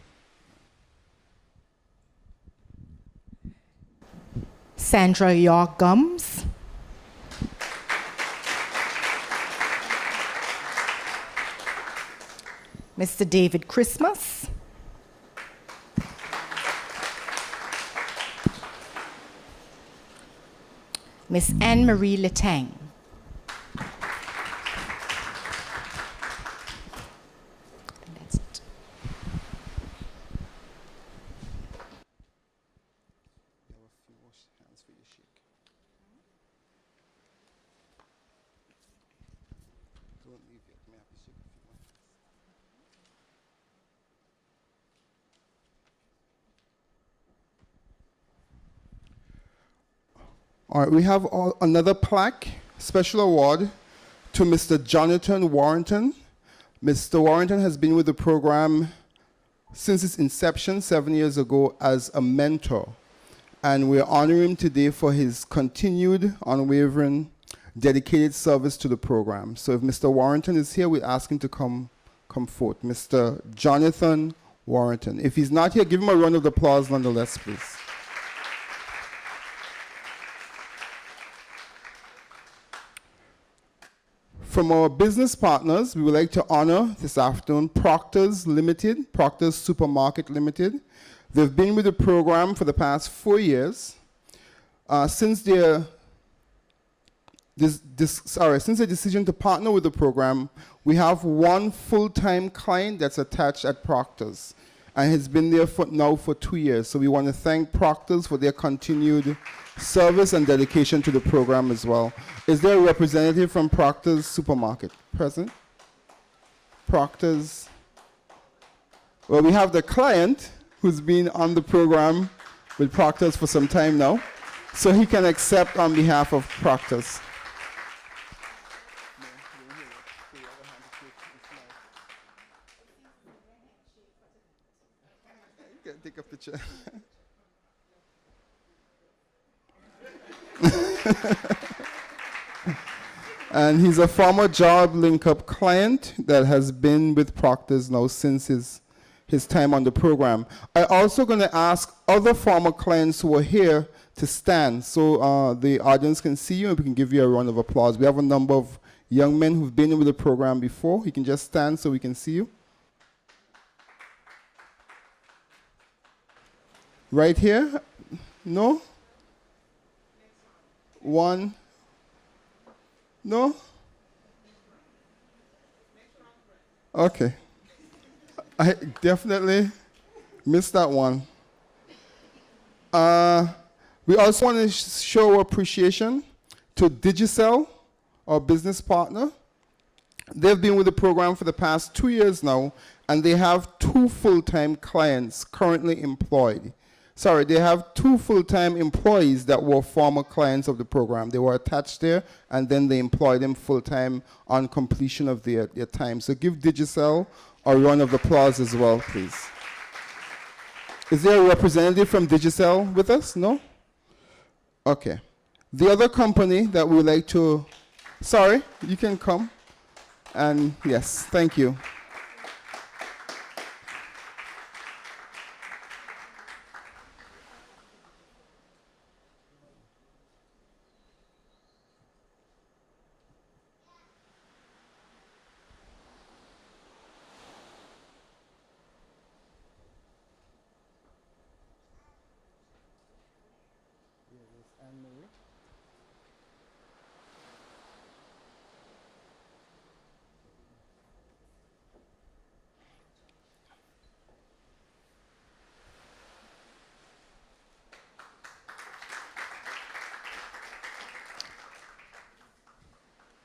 Sandra York Gums. Mr. David Christmas. Miss Anne-Marie Letang. That's it. All right, we have another plaque, special award to Mr. Jonathan Warrington. Mr. Warrington has been with the program since its inception 7 years ago as a mentor. And we're honoring him today for his continued, unwavering, dedicated service to the program. So if Mr. Warrington is here, we ask him to come forth. Mr. Jonathan Warrington. If he's not here, give him a round of applause nonetheless, please. From our business partners, we would like to honor this afternoon Proctor's Limited, Proctor's Supermarket Limited. They've been with the program for the past 4 years. Since their decision to partner with the program, we have one full-time client that's attached at Proctor's, and has been there for 2 years. So we want to thank Proctor's for their continued service and dedication to the program as well. Is there a representative from Proctor's Supermarket present? Proctor's. Well, we have the client who's been on the program with Proctor's for some time now, so he can accept on behalf of Proctor's. Take a picture. And he's a former Job Link-Up client that has been with Proctor's now since his time on the program. I'm also going to ask other former clients who are here to stand so the audience can see you and we can give you a round of applause. We have a number of young men who've been with the program before. You can just stand so we can see you. Right here? No? One? No? Okay. I definitely missed that one. We also want to show appreciation to Digicel, our business partner. They've been with the program for the past 2 years now, and they have 2 full-time clients currently employed. Sorry, they have 2 full-time employees that were former clients of the program. They were attached there, and then they employed them full-time on completion of their time. So give Digicel a round of applause as well, please. Is there a representative from Digicel with us? No? Okay. The other company that we would like to... Sorry, you can come. And yes, thank you.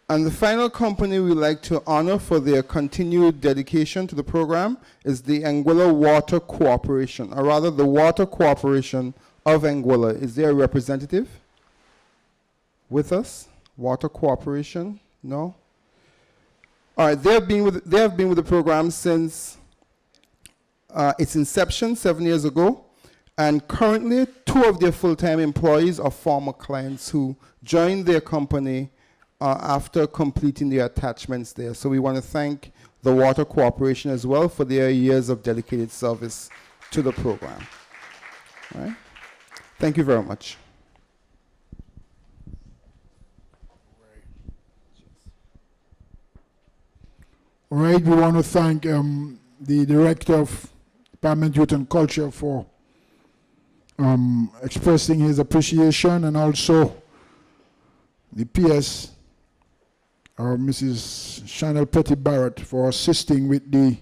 And the final company we'd like to honor for their continued dedication to the program is the Anguilla Water Corporation, or rather the Water Corporation of Anguilla. Is there a representative with us? Water Corporation? No? All right, they have been with the program since its inception 7 years ago, and currently 2 of their full-time employees are former clients who joined their company after completing their attachments there. So we want to thank the Water Corporation as well for their years of dedicated service to the program. All right? Thank you very much. All right, we want to thank the Director of Department Youth and Culture for expressing his appreciation, and also the PS, Mrs. Chanel Petty Barrett, for assisting with the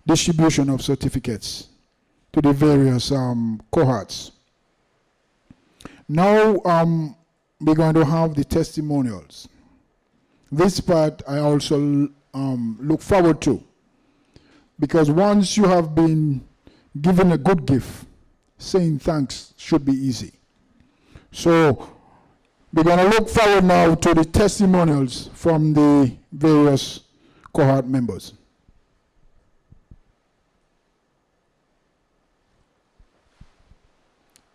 distribution of certificates to the various cohorts. Now we're going to have the testimonials. This part I also look forward to, because once you have been given a good gift, saying thanks should be easy. So we're going to look forward now to the testimonials from the various cohort members.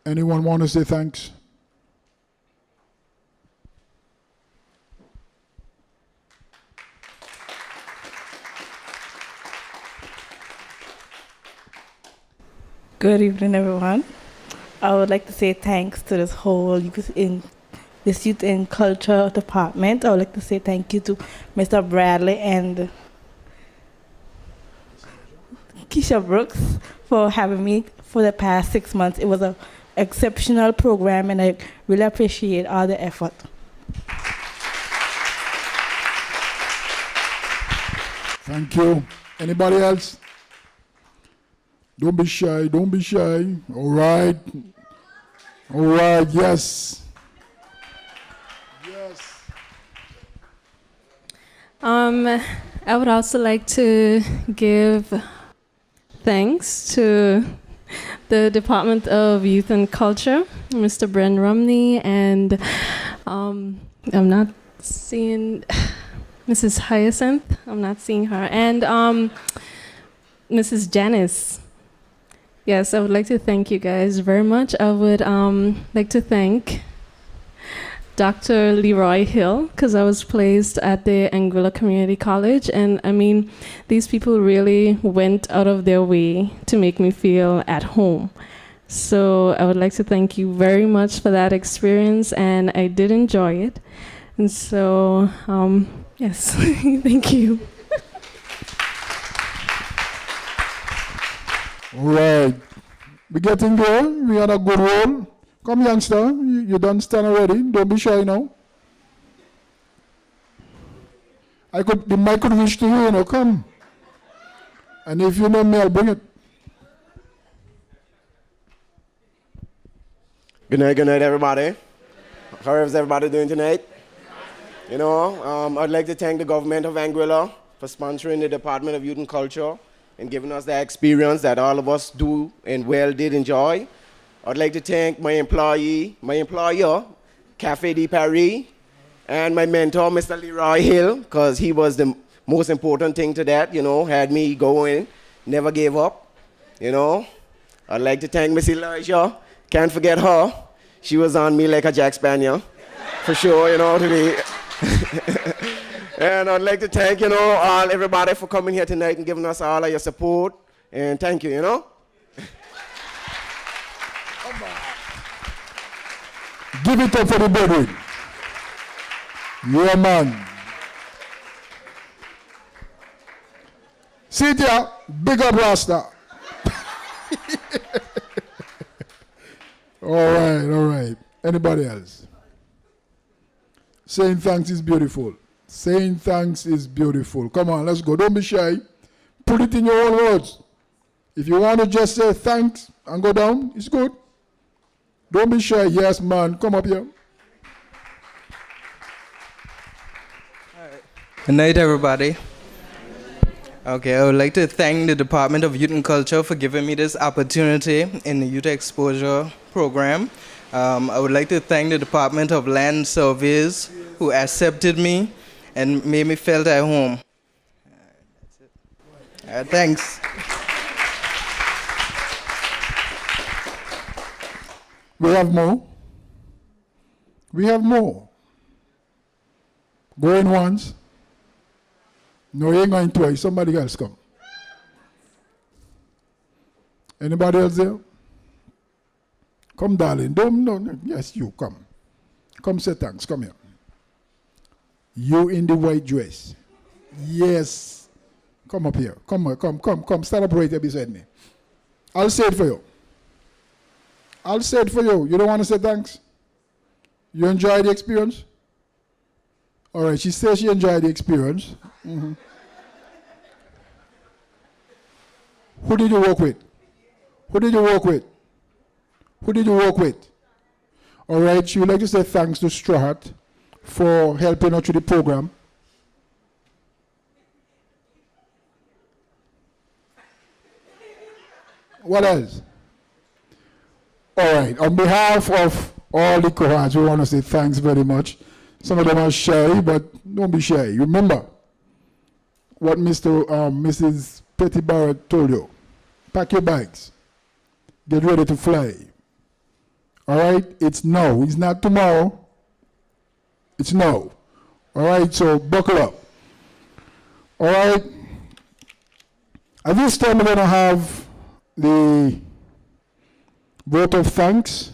Anyone want to say thanks? Good evening, everyone. I would like to say thanks to this whole Youth and Culture Department. I would like to say thank you to Mr. Bradley and Keisha Brooks for having me for the past 6 months. It was an exceptional program, and I really appreciate all the effort. Thank you. Anybody else? Don't be shy, don't be shy. All right. All right, yes. Yes. I would also like to give thanks to the Department of Youth and Culture, Mr. Bren Romney, and I'm not seeing Mrs. Hyacinth. I'm not seeing her. And Mrs. Janice. Yes, I would like to thank you guys very much. I would like to thank Dr. Leroy Hill, because I was placed at the Anguilla Community College, and I mean, these people really went out of their way to make me feel at home. So I would like to thank you very much for that experience, and I did enjoy it. And so, yes, thank you. All right. We're getting there. We had a good roll. Come, youngster. You done stand already. Don't be shy now. The mic could reach to you, come. And if you know me, I'll bring it. Good night, everybody. How is everybody doing tonight? I'd like to thank the government of Anguilla for sponsoring the Department of Youth and Culture and giving us that experience that all of us do and did enjoy. I'd like to thank my employer, Café de Paris, and my mentor, Mr. Leroy Hill, because he was the most important thing to that, had me going, never gave up, I'd like to thank Miss Elijah, can't forget her. She was on me like a Jack Spaniel, for sure, today. And I'd like to thank, everybody for coming here tonight and giving us all of your support, and thank you, Give it up for the brethren. Yeah, man. Sit here, big up Rasta. All right. Anybody else? Saying thanks is beautiful. Saying thanks is beautiful. Come on, let's go. Don't be shy. Put it in your own words. If you want to just say thanks and go down, it's good. Don't be shy. Yes, man. Come up here. Good night, everybody. Okay, I would like to thank the Department of Youth and Culture for giving me this opportunity in the Youth Exposure Program. I would like to thank the Department of Land Surveys who accepted me and made me feel at home. Thanks. We have more. Going once. No, you ain't going twice. Somebody else come. Anybody else there? Come, darling. No. Yes, you come. Come say thanks. Come here. You in the white dress. Yes. Come up here. Come. Stand up right here beside me. I'll say it for you. You don't want to say thanks? You enjoy the experience? All right, she says she enjoyed the experience. Mm-hmm. Who did you work with? All right, she would like to say thanks to Straw Hat for helping her through the program. What else? All right, on behalf of all the cohorts, we want to say thanks very much. Some of them are shy, but don't be shy. Remember what Mrs. Petty Barrett told you. Pack your bags. Get ready to fly. All right? It's now. It's not tomorrow. It's now. All right? So buckle up. All right? At this time, we're going to have the vote of thanks.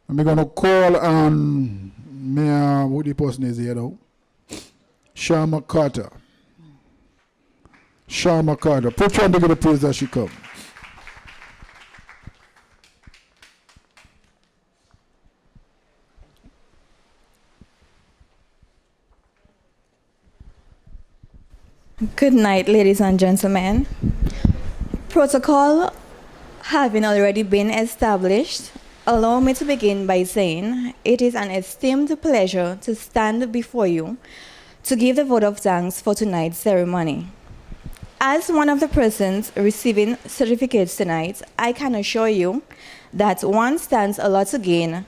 And we're going to call on Mayor, what the person is here now? Sharma Carter. Put your hand together, please, as she comes. Good night, ladies and gentlemen. Protocol having already been established, allow me to begin by saying it is an esteemed pleasure to stand before you to give the vote of thanks for tonight's ceremony. As one of the persons receiving certificates tonight, I can assure you that one stands a lot to gain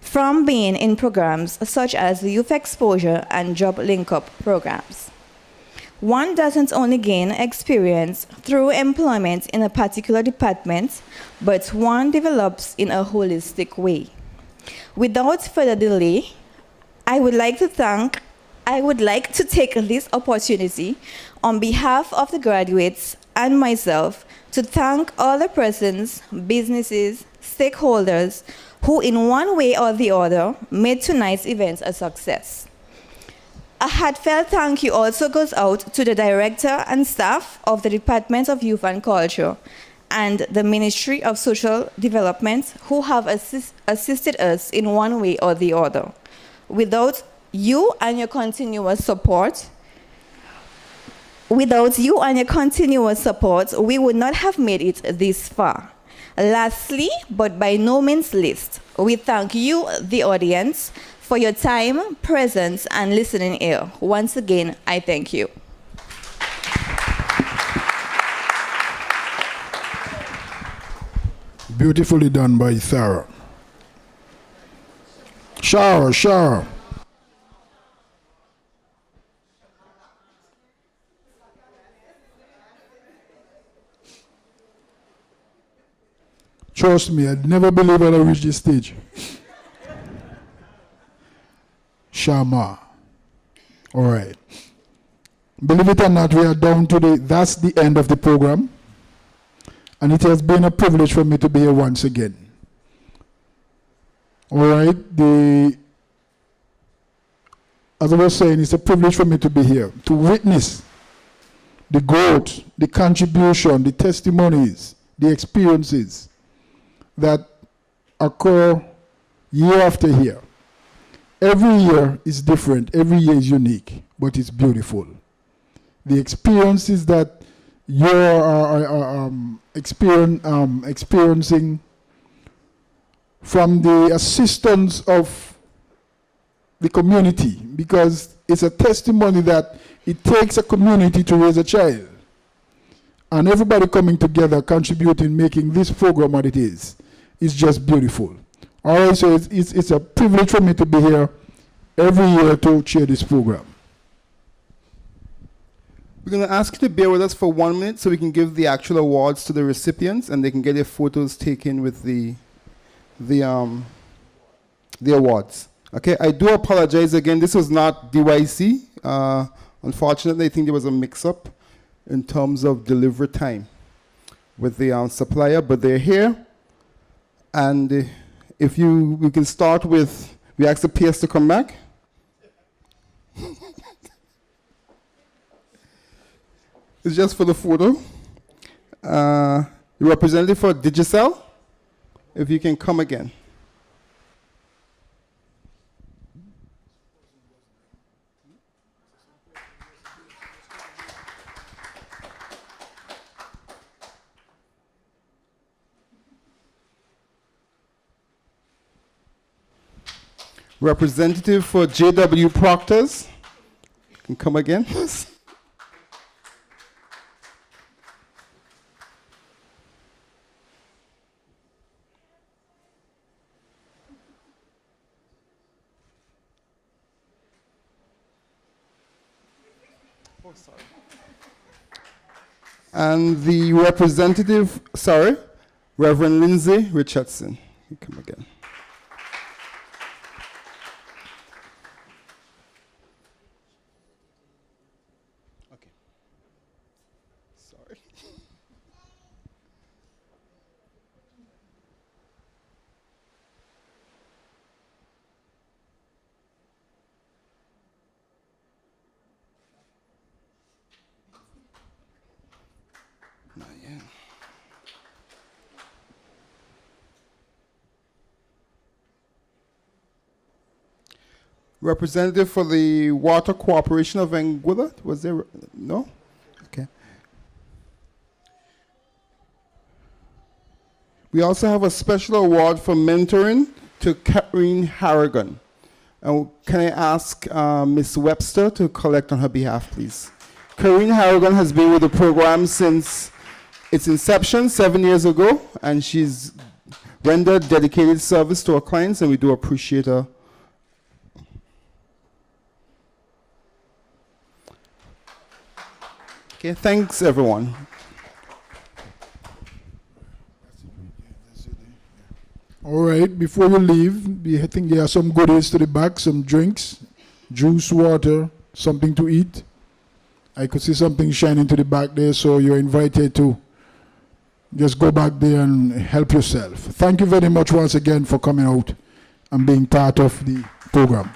from being in programs such as the Youth Exposure and Job Link-Up programs. One doesn't only gain experience through employment in a particular department, but one develops in a holistic way. Without further delay, I would like to take this opportunity on behalf of the graduates and myself to thank all the persons, businesses, stakeholders who in one way or the other made tonight's event a success. A heartfelt thank you also goes out to the director and staff of the Department of Youth and Culture and the Ministry of Social Development who have assisted us in one way or the other. Without you and your continuous support, we would not have made it this far. Lastly, but by no means least, we thank you, the audience, for your time, presence, and listening ear. Once again, I thank you. Beautifully done by Sarah. Shower. Trust me, I'd never believe I'd reach this stage. Shama. All right. Believe it or not, we are down to that's the end of the program. And it has been a privilege for me to be here once again. All right. As I was saying, it's a privilege for me to be here, to witness the growth, the contribution, the testimonies, the experiences that occur year after year. Every year is different, every year is unique, but it's beautiful. The experiences that you are experiencing from the assistance of the community, because it's a testimony that it takes a community to raise a child. And everybody coming together, contributing, making this program what it is just beautiful. All right, so it's a privilege for me to be here every year to chair this program. We're going to ask you to bear with us for 1 minute so we can give the actual awards to the recipients and they can get their photos taken with the awards. Okay, I do apologize again. This was not DYC. Unfortunately, I think there was a mix-up in terms of delivery time with the supplier, but they're here. And if we can start with, we ask the PS to come back. It's just for the photo. The representative for Digicel, if you can come again. Representative for JW Proctors, you can come again. Oh, sorry. And the representative, Reverend Lindsay Richardson, you come again. Representative for the Water Corporation of Anguilla, was there? No? Okay. We also have a special award for mentoring to Karine Harrigan. Can I ask Ms. Webster to collect on her behalf, please? Karine Harrigan has been with the program since its inception 7 years ago, and she's rendered dedicated service to our clients, and we do appreciate her. Okay, thanks everyone. All right, before you leave, I think there are some goodies to the back, some drinks, juice, water, something to eat. I could see something shining to the back there, so you're invited to just go back there and help yourself. Thank you very much once again for coming out and being part of the program.